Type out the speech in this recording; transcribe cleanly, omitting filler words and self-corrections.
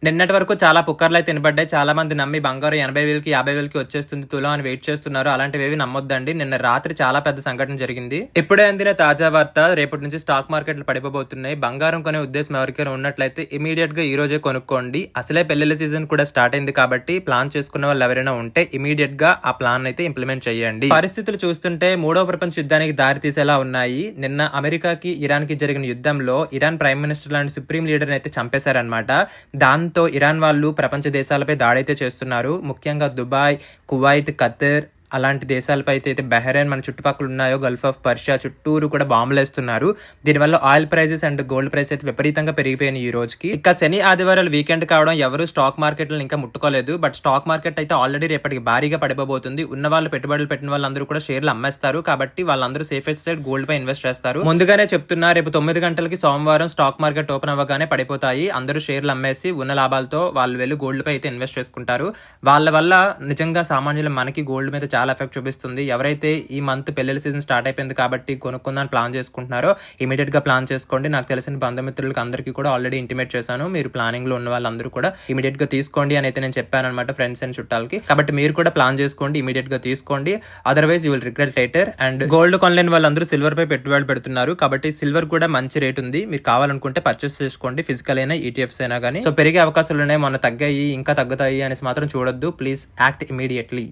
నిన్నటి వరకు చాలా పుకార్లయితే వినపడ్డాయి. చాలా మంది నమ్మి బంగారం 80,000కి, 50,000కి వచ్చేస్తుంది తులం అని వెయిట్ చేస్తున్నారు. అలాంటివేవి నమ్మొద్దండి. నిన్న రాత్రి చాలా పెద్ద సంఘటన జరిగింది. ఇప్పుడే అందిన తాజా వార్త రేపటి నుంచి స్టాక్ మార్కెట్లు పడిపోబోతున్నాయి. బంగారం కొనే ఉద్దేశం ఎవరికైనా ఉన్నట్లయితే ఇమీడియట్‌గా ఈ రోజే కొనుక్కోండి. అసలే పెళ్లిళ్ల సీజన్ కూడా స్టార్ట్ అయింది కాబట్టి ప్లాన్ చేసుకున్న వాళ్ళు ఎవరైనా ఉంటే ఇమీడియట్‌గా ఆ ప్లాన్ అయితే ఇంప్లిమెంట్ చేయండి. పరిస్థితులు చూస్తుంటే మూడో ప్రపంచ యుద్ధానికి దారి తీసేలా ఉన్నాయి. నిన్న అమెరికాకి, ఇరాన్‌కి జరిగిన యుద్ధంలో ఇరాన్ ప్రైమ్ మినిస్టర్ లాంటి సుప్రీం లీడర్‌ని అయితే చంపేశారన్నమాట. దాంతో ఇరాన్ వాళ్ళు ప్రపంచ దేశాలపై దాడైతే చేస్తున్నారు. ముఖ్యంగా దుబాయ్, కువైత్, ఖతర్ అలాంటి దేశాలపై అయితే బహ్రెయిన్ మన చుట్టుపక్కల ఉన్నాయో గల్ఫ్ ఆఫ్ పర్షియా చుట్టూరు కూడా బాంబులేస్తున్నారు. దీనివల్ల oil prices and gold price అయితే విపరీతంగా పెరిగిపోయినాయి ఈ రోజుకి. ఇక శని ఆదివారాలు వీకెండ్ కావడం ఎవరు స్టాక్ మార్కెట్లను ఇంకా ముట్టుకోలేదు. బట్ స్టాక్ మార్కెట్ అయితే ఆల్రెడీ రేపటికి భారీగా పడిపోబోతుంది. ఉన్న వాళ్ళు పెట్టుబడులు పెట్టిన వాళ్ళందరూ కూడా షేర్లు అమ్మేస్తారు. కాబట్టి వాళ్ళందరూ సేఫెస్ట్ సైడ్ గోల్డ్ పై ఇన్వెస్ట్ చేస్తారు. ముందుగానే చెప్తున్నా, రేపు 9 గంటలకి సోమవారం స్టాక్ మార్కెట్ ఓపెన్ అవ్వగానే పడిపోతాయి. అందరూ షేర్లు అమ్మేసి ఉన్న లాభాలతో వాళ్ళు వెళ్ళి గోల్డ్ పై అయితే ఇన్వెస్ట్ చేసుకుంటారు. వాళ్ళ వల్ల నిజంగా సామాన్యులు మనకి గోల్డ్ మీద చాలా ఎఫెక్ట్ చూపిస్తుంది. ఎవరైతే ఈ మంత్ పెళ్లిళ్ళ సీజన్ స్టార్ట్ అయిపోయింది కాబట్టి కొనుక్కుందని ప్లాన్ చేసుకుంటున్నారో ఇమీడియట్ గా ప్లాన్ చేసుకోండి. నాకు తెలిసిన బంధుమిత్రులకు అందరికీ కూడా ఆల్రెడీ ఇంటిమేట్ చేశాను. మీరు ప్లానింగ్ లో ఉన్న వాళ్ళందరూ కూడా ఇమీడియట్ గా తీసుకోండి అని అయితే నేను చెప్పాను అనమాట ఫ్రెండ్స్ అండ్ చుట్టాలకి. కాబట్టి మీరు కూడా ప్లాన్ చేసుకోండి, ఇమీడియట్ గా తీసుకోండి. Otherwise you will regret later. And gold కొనలేని వాళ్ళందరూ సిల్వర్ పై పెట్టుబడులు పెడుతున్నారు కాబట్టి సిల్వర్ కూడా మంచి రేట్ ఉంది. మీరు కావాలనుకుంటే పర్చేస్ చేసుకోండి, ఫిజికల్ అయినా ఈటీఎఫ్స్ అయినా కానీ. సో పెరిగే అవకాశాలు ఉన్నాయి, మొన్న తగ్గాయి ఇంకా తగ్గుతాయి అనేసి మాత్రం చూడొద్దు. Please act immediately.